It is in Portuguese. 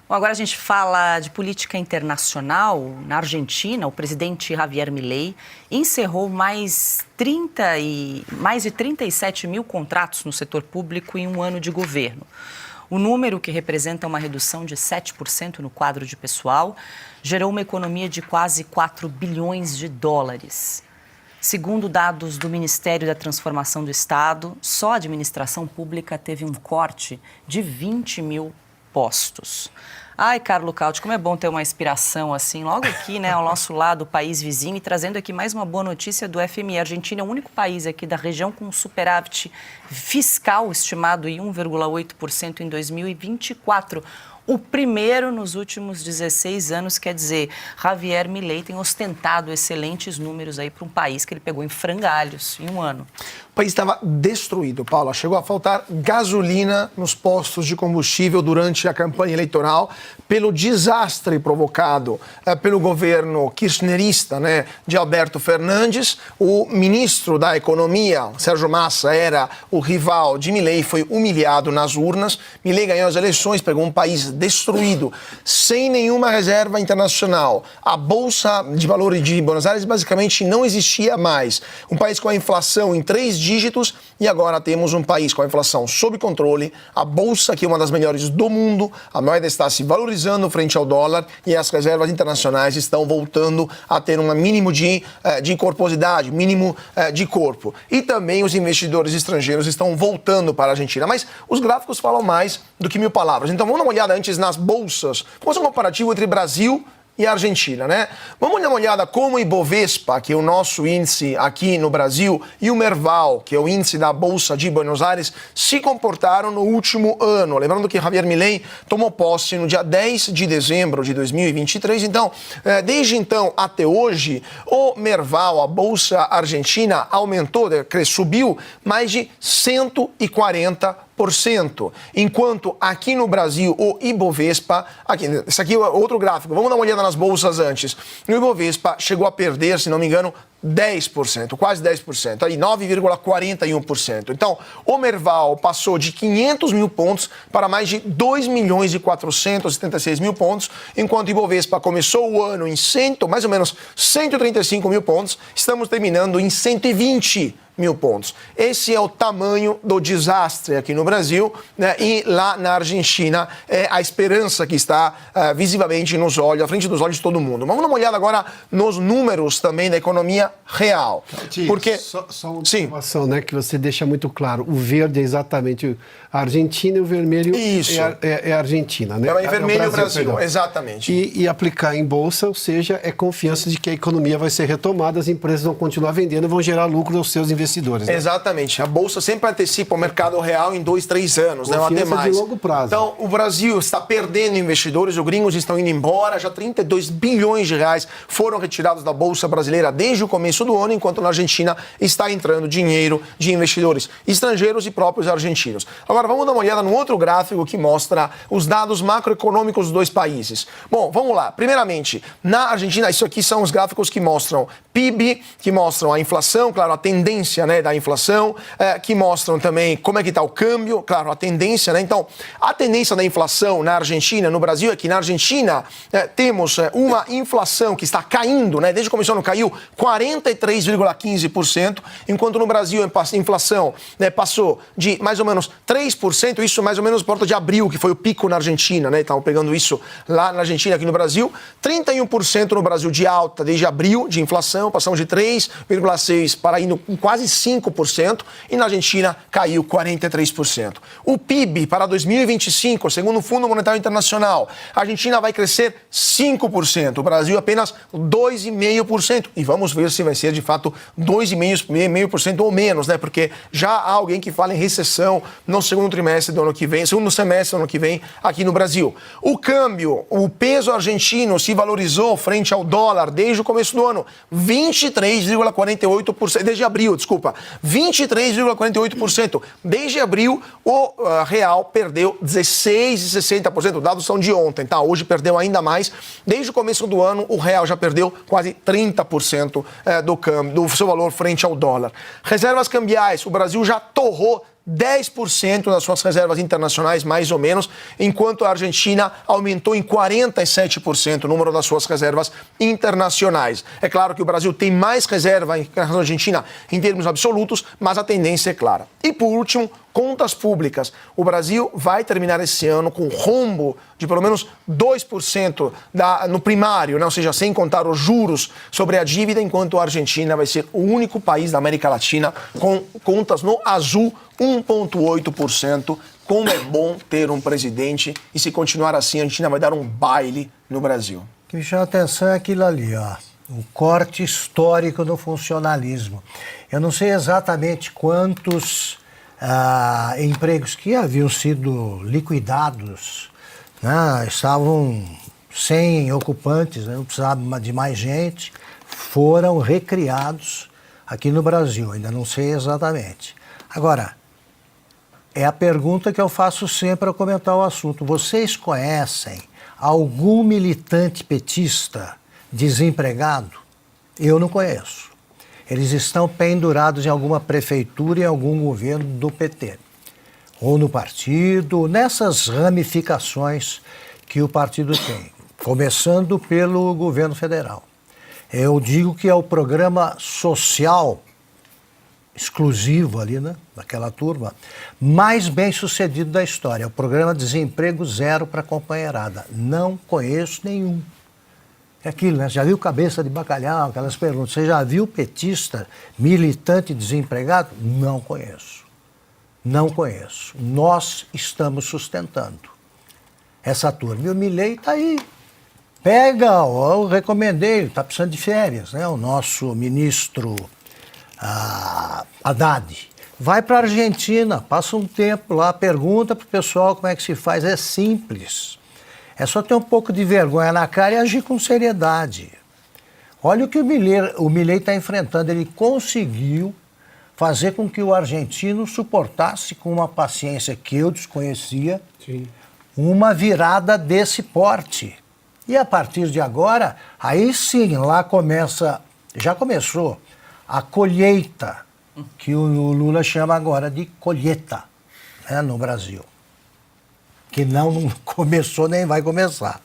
Bom, agora a gente fala de política internacional. Na Argentina, o presidente Javier Milei encerrou mais de 37 mil contratos no setor público em um ano de governo. O número, que representa uma redução de 7% no quadro de pessoal, gerou uma economia de quase 4 bilhões de dólares. Segundo dados do Ministério da Transformação do Estado, só a administração pública teve um corte de 20 mil postos. Ai, Carlo Cauti, como é bom ter uma inspiração assim, logo aqui, né, ao nosso lado, o país vizinho, e trazendo aqui mais uma boa notícia do FMI. A Argentina é o único país aqui da região com um superávit fiscal estimado em 1,8% em 2024. O primeiro nos últimos 16 anos, quer dizer, Javier Milei tem ostentado excelentes números aí para um país que ele pegou em frangalhos em um ano. O país estava destruído, Paula. Chegou a faltar gasolina nos postos de combustível durante a campanha eleitoral pelo desastre provocado pelo governo kirchnerista, né, de Alberto Fernandes. O ministro da Economia, Sérgio Massa, era o rival de Milei, foi humilhado nas urnas. Milei ganhou as eleições, pegou um país destruído, sem nenhuma reserva internacional. A Bolsa de Valores de Buenos Aires basicamente não existia mais. Um país com a inflação em 3 dígitos, e agora temos um país com a inflação sob controle, a Bolsa, que é uma das melhores do mundo, a moeda está se valorizando frente ao dólar e as reservas internacionais estão voltando a ter um mínimo de corposidade, mínimo de corpo. E também os investidores estrangeiros estão voltando para a Argentina. Mas os gráficos falam mais do que 1000 palavras. Então vamos dar uma olhada antes nas bolsas. Vamos fazer um comparativo entre Brasil e a Argentina, né? Vamos dar uma olhada como o Ibovespa, que é o nosso índice aqui no Brasil, e o Merval, que é o índice da Bolsa de Buenos Aires, se comportaram no último ano. Lembrando que Javier Milei tomou posse no dia 10 de dezembro de 2023. Então, desde então até hoje, o Merval, a Bolsa Argentina, subiu mais de 140%. Enquanto aqui no Brasil o Ibovespa, esse aqui é outro gráfico, vamos dar uma olhada nas bolsas antes. O Ibovespa chegou a perder, se não me engano, 10%, quase 10%, aí 9,41%. Então, o Merval passou de 500 mil pontos para mais de 2 milhões e 476 mil pontos, enquanto o Ibovespa começou o ano em mais ou menos 135 mil pontos, estamos terminando em 120 mil pontos. Esse é o tamanho do desastre aqui no Brasil, né? E lá na Argentina é a esperança que está visivelmente à frente dos olhos de todo mundo. Vamos dar uma olhada agora nos números também da economia real. Porque só uma observação, né, que você deixa muito claro. O verde é exatamente a Argentina e o vermelho é a Argentina, né? É vermelho o Brasil, exatamente. E aplicar em bolsa, ou seja, é confiança de que a economia vai ser retomada, as empresas vão continuar vendendo e vão gerar lucro aos seus investidores. Né? Exatamente. A Bolsa sempre antecipa o mercado real em 2, 3 anos, né, ou até mais. De longo prazo. Então, o Brasil está perdendo investidores, os gringos estão indo embora, já 32 bilhões de reais foram retirados da Bolsa brasileira desde o começo do ano, enquanto na Argentina está entrando dinheiro de investidores estrangeiros e próprios argentinos. Agora, vamos dar uma olhada no outro gráfico que mostra os dados macroeconômicos dos dois países. Bom, vamos lá. Primeiramente, na Argentina, isso aqui são os gráficos que mostram PIB, que mostram a inflação, claro, a tendência, né, da inflação, que mostram também como é que está o câmbio, claro, a tendência, né? Então, a tendência da inflação na Argentina, no Brasil, é que na Argentina temos uma inflação que está caindo, né? Desde que começou o ano caiu 43,15%, enquanto no Brasil a inflação, né, passou de mais ou menos 3%, isso mais ou menos por volta de abril, que foi o pico na Argentina, né? Estavam pegando isso lá na Argentina, aqui no Brasil. 31% no Brasil de alta desde abril de inflação, passamos de 3,6% para indo quase 5%, e na Argentina caiu 43%. O PIB para 2025, segundo o Fundo Monetário Internacional, a Argentina vai crescer 5%, o Brasil apenas 2,5%. E vamos ver se vai ser de fato 2,5% ou menos, né? Porque já há alguém que fala em recessão no segundo trimestre do ano que vem, segundo semestre do ano que vem aqui no Brasil. O câmbio, o peso argentino se valorizou frente ao dólar desde o começo do ano, 23,48%, desde abril, desculpa, 23,48%. Desde abril, o real perdeu 16,60%. Dados são de ontem, tá? Hoje perdeu ainda mais. Desde o começo do ano, o real já perdeu quase 30% do seu valor frente ao dólar. Reservas cambiais, o Brasil já torrou 10% das suas reservas internacionais, mais ou menos, enquanto a Argentina aumentou em 47% o número das suas reservas internacionais. É claro que o Brasil tem mais reserva em relação à Argentina em termos absolutos, mas a tendência é clara. E por último, contas públicas. O Brasil vai terminar esse ano com rombo de pelo menos 2% no primário, né? Ou seja, sem contar os juros sobre a dívida, enquanto a Argentina vai ser o único país da América Latina com contas no azul, 1,8%. Como é bom ter um presidente e se continuar assim, a Argentina vai dar um baile no Brasil. O que me chama a atenção é aquilo ali, ó, o corte histórico do funcionalismo. Eu não sei exatamente quantos empregos que haviam sido liquidados, né, estavam sem ocupantes, né, não precisava de mais gente, foram recriados aqui no Brasil, ainda não sei exatamente. Agora, é a pergunta que eu faço sempre ao comentar o assunto. Vocês conhecem algum militante petista desempregado? Eu não conheço. Eles estão pendurados em alguma prefeitura, em algum governo do PT. Ou no partido, nessas ramificações que o partido tem. Começando pelo governo federal. Eu digo que é o programa social exclusivo ali, né, daquela turma, mais bem sucedido da história. É o programa Desemprego Zero para a Companheirada. Não conheço nenhum. É aquilo, né? Você já viu cabeça de bacalhau, aquelas perguntas. Você já viu petista, militante desempregado? Não conheço. Não conheço. Nós estamos sustentando essa turma. E o Milei está aí. Pega, ó, eu recomendei, está precisando de férias, né? O nosso ministro Haddad. Vai para a Argentina, passa um tempo lá, pergunta para o pessoal como é que se faz. É simples. É só ter um pouco de vergonha na cara e agir com seriedade. Olha o que o Milei está enfrentando. Ele conseguiu fazer com que o argentino suportasse com uma paciência que eu desconhecia, sim, uma virada desse porte. E a partir de agora, aí sim, lá já começou a colheita, que o Lula chama agora de colheita, né, no Brasil. Que não começou nem vai começar.